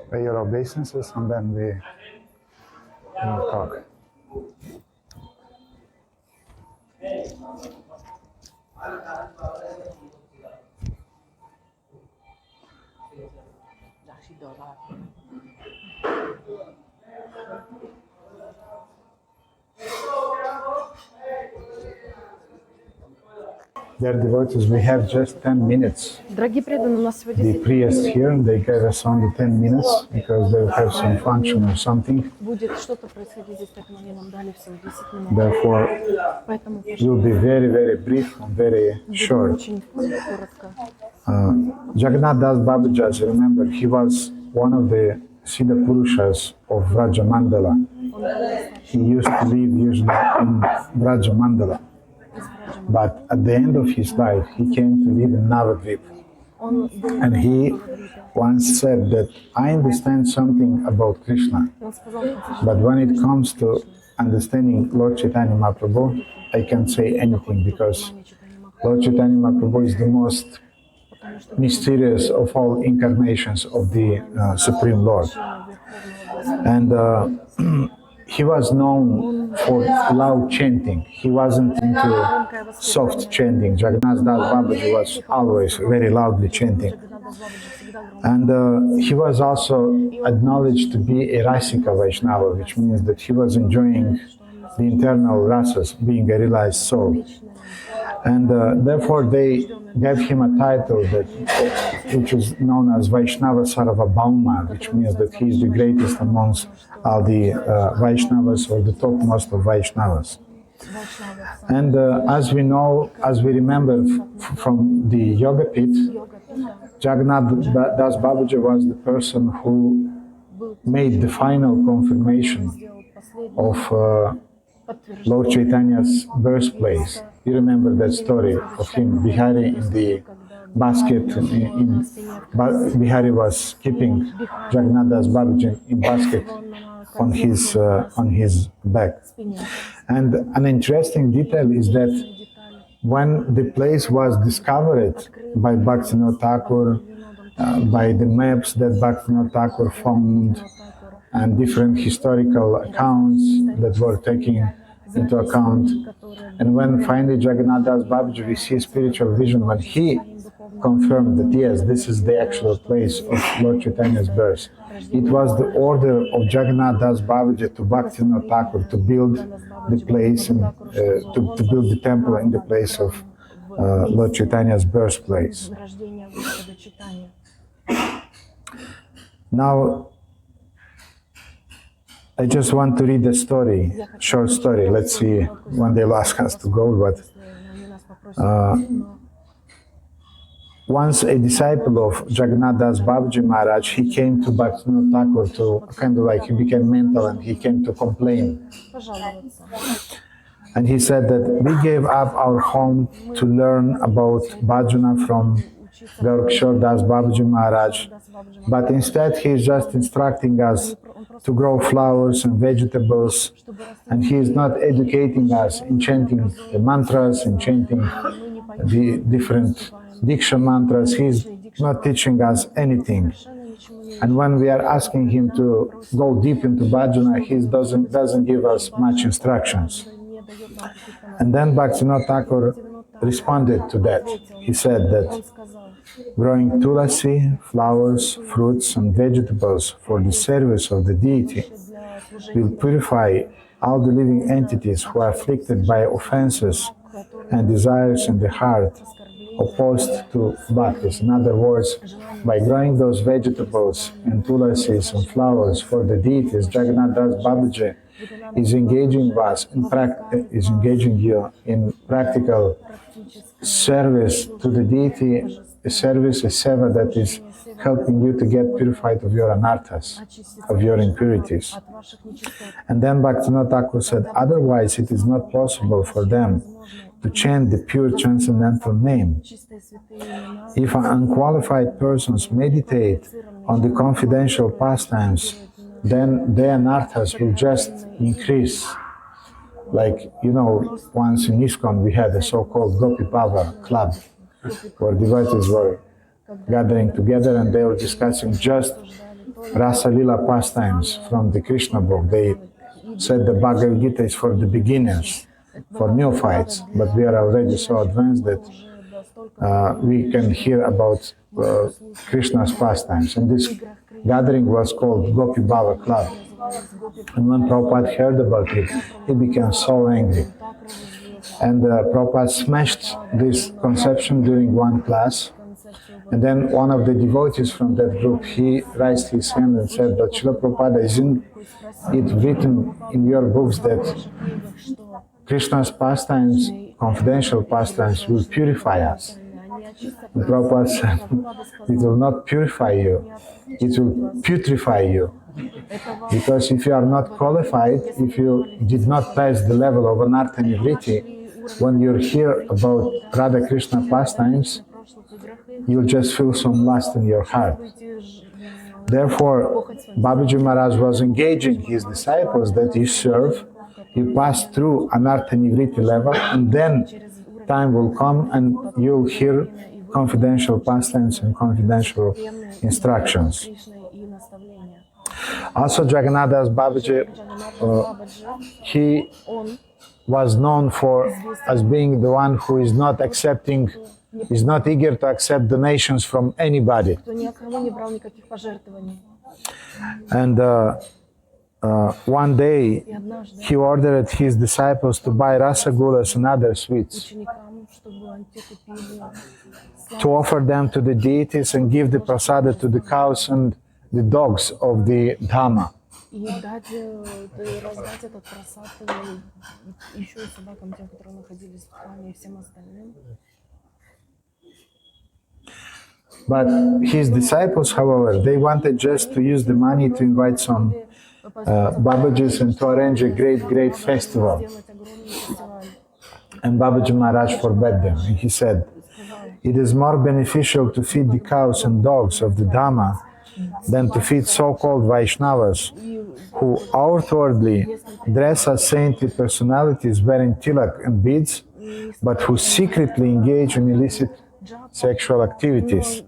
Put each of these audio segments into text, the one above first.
Pay your obeisances and then we will talk. Dear devotees, we have just 10 minutes. Дорогие преданные, у нас сегодня The priests here, they gave us only 10 minutes because they will have some function or something. будет что-то происходить здесь, поэтому они нам дали всего 10 минут. Therefore, Поэтому we'll be very, very brief and very short. очень коротко. Jagannath Das Babaji, as you remember, he was one of the Siddha Purushas of Vrajamandala. He used to live usually in Vrajamandala. But at the end of his life, he came to live in Navadvip. And he once said that I understand something about Krishna, but when it comes to understanding Lord Chaitanya Mahaprabhu, I can't say anything because Lord Chaitanya Mahaprabhu is the most mysterious of all incarnations of the Supreme Lord. And he was known for loud chanting. He wasn't into soft chanting. Jagannath Das Babaji was always very loudly chanting. And he was also acknowledged to be a Rasika Vaishnava, which means that he was enjoying the internal rasas, being a realized soul. And therefore they gave him a title which is known as Vaishnava Sarvabhauma, which means that he is the greatest amongst all the Vaishnavas, or the topmost of Vaishnavas. And as we know, as we remember from the Yoga Pit, Jagannath Das Babaji was the person who made the final confirmation of Lord Chaitanya's birthplace. You remember that story of him, Bihari in the basket. Bihari was keeping Jagannath Das Babaji in basket on his back. And an interesting detail is that when the place was discovered by Bhaktivinoda Thakur, by the maps that Bhaktivinoda Thakur found, and different historical accounts that were taken into account, and when finally Jagannath Das Babaji, we see spiritual vision when he confirmed that yes, this is the actual place of Lord Chaitanya's birth. It was the order of Jagannath Das Babaji to Bhaktivinoda Thakur to build the place and to build the temple in the place of Lord Chaitanya's birthplace. Now, I just want to read a story, short story. Let's see when they'll ask us to go. But Once a disciple of Jagannath Das Babaji Maharaj, he came to Bhaktivinoda Thakur to kind of like, he became mental and he came to complain. And he said that we gave up our home to learn about bhajana from Gaurkishore Das Babaji Maharaj, but instead he is just instructing us to grow flowers and vegetables, and he is not educating us in chanting the mantras, in chanting the different Diksha mantras. He is not teaching us anything. And when we are asking him to go deep into bhajana, he doesn't give us much instructions. And then Bhaktivinoda Thakur responded to that. He said that growing tulasi, flowers, fruits and vegetables for the service of the deity will purify all the living entities who are afflicted by offenses and desires in the heart opposed to bhaktis. In other words, by growing those vegetables and tulasis and flowers for the deities, Jagannath Das Babaji is engaging you in practical service to the deity, a service, a seva that is helping you to get purified of your anarthas, of your impurities. And then Bhaktivinoda Thakur said, otherwise it is not possible for them to chant the pure transcendental name. If unqualified persons meditate on the confidential pastimes, then their anarthas will just increase. Like, you know, once in ISKCON we had a so-called Gopi Bhava club, where devotees were gathering together and they were discussing just Rasa Lila pastimes from the Krishna book. They said the Bhagavad Gita is for the beginners, for neophytes, but we are already so advanced that we can hear about Krishna's pastimes. And this gathering was called Gopi Bhava Club. And when Prabhupada heard about it, he became so angry. And Prabhupada smashed this conception during one class. And then one of the devotees from that group, he raised his hand and said, but Srila Prabhupada, isn't it written in your books that Krishna's pastimes, confidential pastimes, will purify us? And Prabhupada said, it will not purify you, it will putrefy you. Because if you are not qualified, if you did not pass the level of anartha nivriti, when you hear about Radha Krishna pastimes, you'll just feel some lust in your heart. Therefore, Babaji Maharaj was engaging his disciples that you serve, you pass through anartha nivriti level, and then time will come and you'll hear confidential pastimes and confidential instructions. Also, Jagannath Das Babaji, he was known as being the one who is not accepting, is not eager to accept donations from anybody. And one day, he ordered his disciples to buy rasagulas and other sweets, to offer them to the deities and give the prasada to the cows and the dogs of the Dhamma. But his disciples, however, they wanted just to use the money to invite some Babajis and to arrange a great festival. And Babaji Maharaj forbade them. And he said, it is more beneficial to feed the cows and dogs of the Dhamma than to feed so-called Vaishnavas who outwardly dress as saintly personalities wearing tilak and beads, but who secretly engage in illicit sexual activities.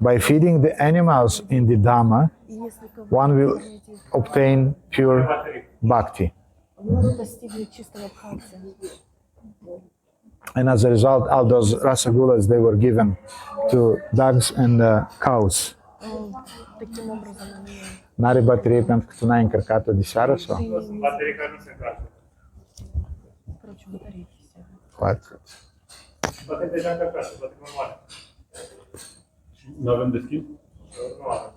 By feeding the animals in the Dhamma, one will obtain pure bhakti. And as a result, all those rasagulas, they were given to dogs and cows. N-are baterie pentru că tu n-ai încărcat-o de seară sau? Bateria nu se încarcă. What? Bateria deja încărcată, bateria normală. Nu avem de schimb? Nu avem.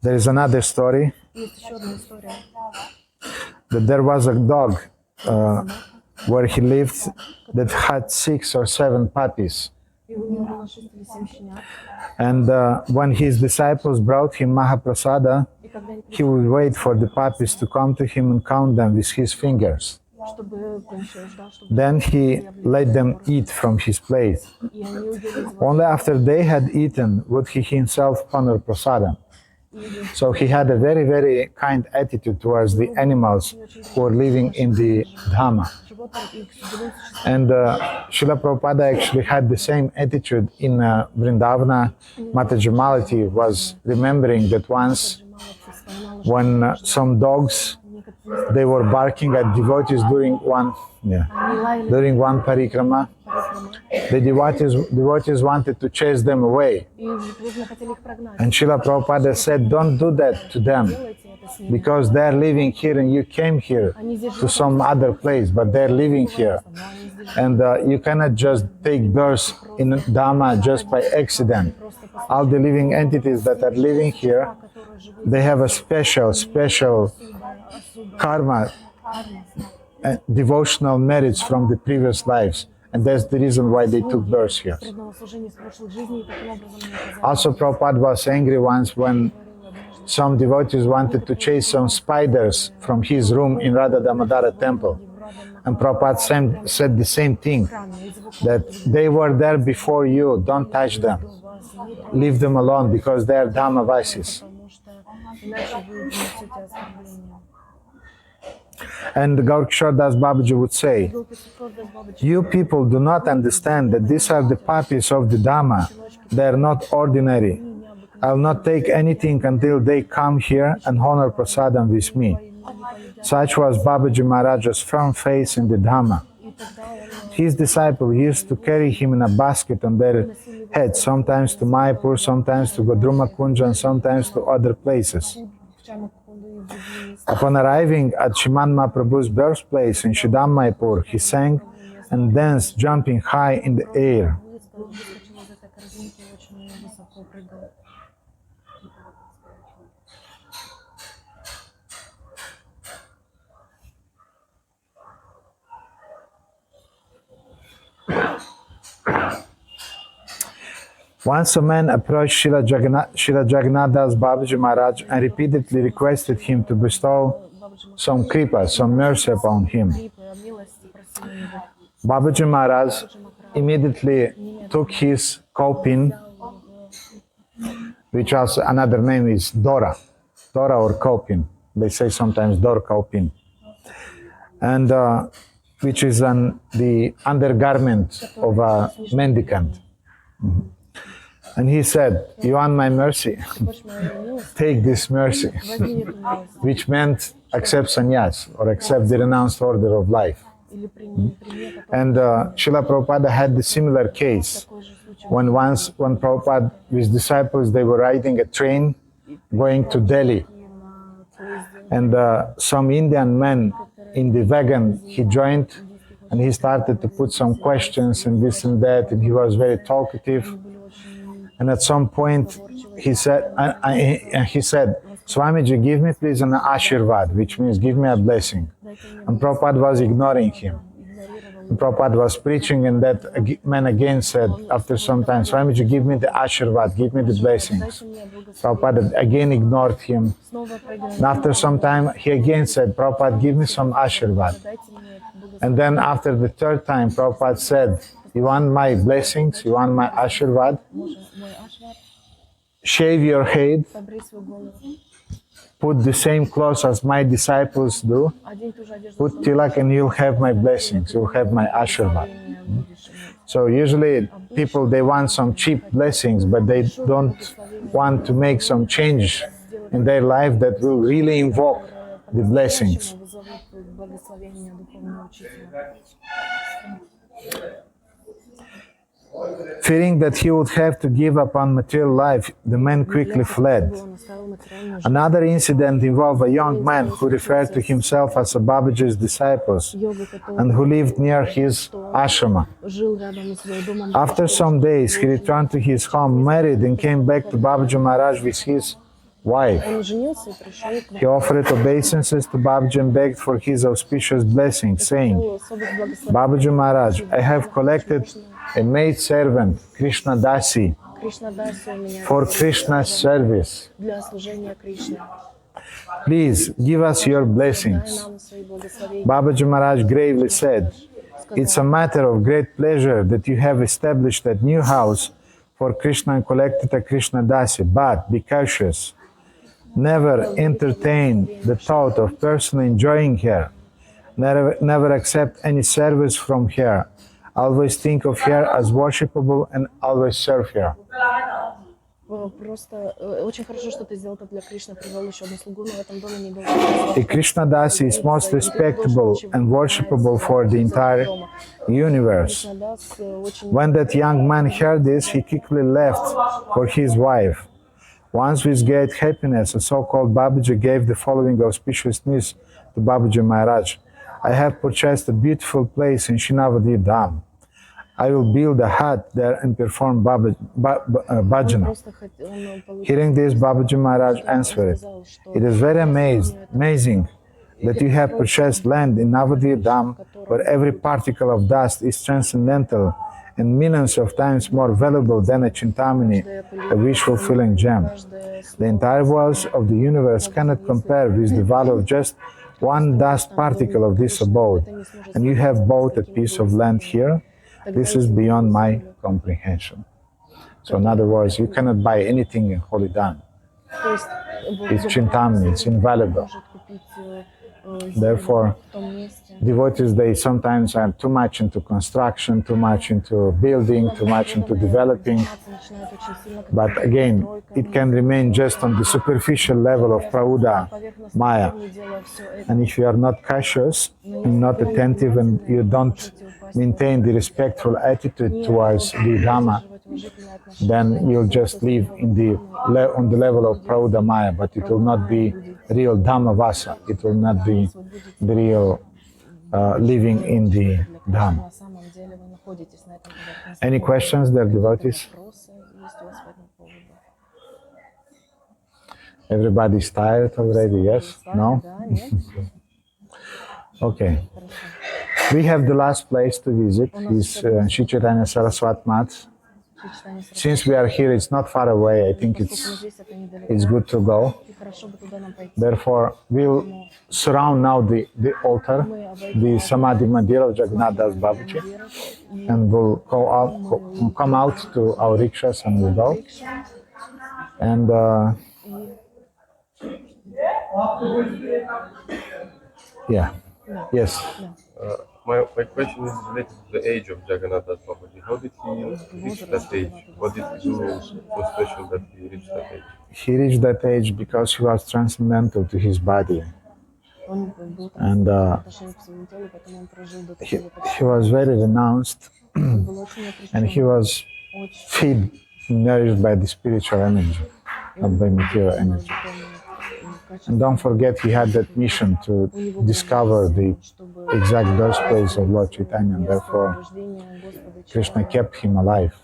There is another story Este și o istorie. that there was a dog where he lived that had 6 or 7 puppies. И у него было 6 или 7 щенят. And when his disciples brought him Mahaprasada, И когда они he would wait for the puppies to come to him and count them with his fingers. чтобы кончил, ждал, чтобы Then he let them eat from his plate. и они увидели его. Only after they had eaten would he himself honor prasadam. So he had a very, very kind attitude towards the animals who were living in the Dhamma. Животным их живут And Srila Prabhupada actually had the same attitude in Vrindavana. Mataji Malati was remembering that once when some dogs, they were barking at devotees during one parikrama, the devotees wanted to chase them away. и животные хотели их прогнать. And Srila Prabhupada said, don't do that to them, Делайте это с ними. because they're living here and you came here to some other place, but they're living here. Но они здесь And you cannot just take birth in Dhamma just by accident. All the living entities that are living here, которые живут they have a special karma, devotional merits from the previous lives. And that's the reason why they took birth here. преданного служения с прошлых жизней, и таким образом они оказались. Also, Prabhupada was angry once when some devotees wanted to chase some spiders from his room in Radha Damodara temple. And Prabhupada said the same thing, that they were there before you, don't touch them. Leave them alone because they are Dhammavasis. Потому что иначе вы несете оскорбление. And Gaurkishore Das Babaji would say, you people do not understand that these are the puppies of the Dhamma. They are not ordinary. I'll not take anything until they come here and honor prasadam with me. Such was Babaji Maharaja's firm faith in the Dhamma. His disciples used to carry him in a basket on their heads, sometimes to Mayapur, sometimes to Godruma Kunja, and sometimes to other places. Upon arriving at Shriman Mahaprabhu's birthplace in Shidam Mayapur, he sang and danced, jumping high in the air. Once a man approached Srila Jagannath Das Babaji Maharaj and repeatedly requested him to bestow some kripa, some mercy upon him. Babaji Maharaj immediately took his kaupin, which was another name is Dora or kaupin. They say sometimes Dor kaupin, and which is the undergarment of a mendicant. And he said, you want my mercy? Take this mercy, which meant accept sannyas or accept the renounced order of life. And Srila Prabhupada had the similar case when Prabhupada with his disciples, they were riding a train going to Delhi. And some Indian man in the wagon, he joined and he started to put some questions and this and that, and he was very talkative. And at some point, he said, Swamiji, give me please an ashirvad, which means give me a blessing. And Prabhupada was ignoring him. And Prabhupada was preaching, and that man again said, after some time, Swamiji, give me the ashirvad, give me the blessings. Prabhupada again ignored him. And after some time, he again said, Prabhupada, give me some ashirvad. And then after the third time, Prabhupada said, you want my blessings? You want my ashirvad? Shave your head, put the same clothes as my disciples do, put tilak, and you'll have my blessings, you'll have my ashirvad. So usually people, they want some cheap blessings, but they don't want to make some change in their life that will really invoke the blessings. Fearing that he would have to give up on material life, the man quickly fled. Another incident involved a young man who referred to himself as a Babaji's disciples and who lived near his ashrama. After some days, he returned to his home, married, and came back to Babaji Maharaj with his wife. Он женился и пришел к He offered obeisances to Babaji and begged for his auspicious blessing, saying, особых благословений. Babaji Maharaj, I have collected a maid servant, Krishna Dasi, Кришна Даси у меня for Krishna's service. для служения Кришне. Please give us your Дай blessings. нам свои благословения. Babaji Maharaj gravely said, it's a matter of great pleasure that you have established that new house for Krishna and collected a Krishna Dasi, but be cautious. Never entertain the thought of personally enjoying her. Never accept any service from her. Always think of her as worshipable and always serve her. Просто очень хорошо, что ты сделал это для Кришны, привел еще одну слугу, но в этом доме не должен The Krishna Dasi is most respectable and worshipable for the entire universe. When that young man heard this, he quickly left for his wife. Once with great happiness, a so-called Babaji gave the following auspicious news to Babaji Maharaj. I have purchased a beautiful place in Shinavadi Dham. I will build a hut there and perform bhajana. Hearing this, Babaji Maharaj answered, it is very amazing that you have purchased land in Navadi Dham, where every particle of dust is transcendental and millions of times more valuable than a Chintamani, a wish-fulfilling gem. The entire wealth of the universe cannot compare with the value of just one dust particle of this abode, and you have bought a piece of land here. This is beyond my comprehension. So in other words, you cannot buy anything in Holy Dham. It's Chintamani, it's invaluable. Therefore, devotees, they sometimes are too much into construction, too much into building, too much into developing. But again, it can remain just on the superficial level of Prauda, Maya. And if you are not cautious and not attentive and you don't maintain the respectful attitude towards the Dhamma, then you'll just live in on the level of Prauda Maya, but it will not be real Dhamma Vasa. It will not be the real living in the Dhamma. Any questions there, devotees? Everybody's tired already, yes? No? Okay. We have the last place to visit, is Shri Chaitanya Saraswat Math. Since we are here, it's not far away. I think it's good to go. Therefore, we'll surround now the altar, the Samadhi Mandir of Jagannath Das Babaji, and we'll come out to our rickshaws and we'll go. And yeah, yes. My question is related to the age of Jagannath Das Babaji. How did he reach that age? What did he do so special that he reached that age? He reached that age because he was transcendental to his body. And he was very renounced and he was fed, nourished by the spiritual energy, not by material energy. And don't forget, he had that mission to discover the exact birthplace of Lord Chaitanya, and therefore Krishna kept him alive.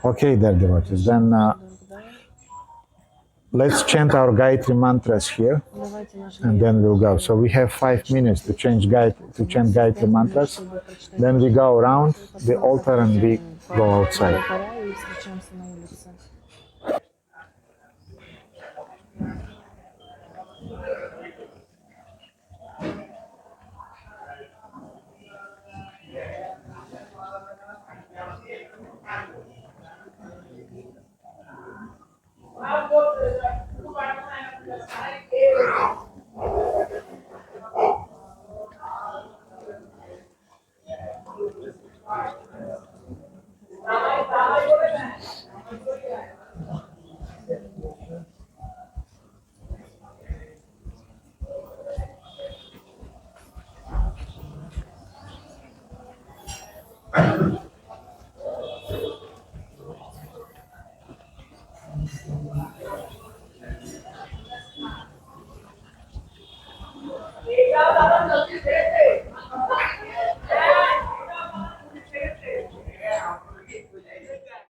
Okay, dear devotees, then let's chant our Gayatri mantras here, and then we'll go. So we have 5 minutes to chant Gayatri mantras. Then we go around the altar and we go outside.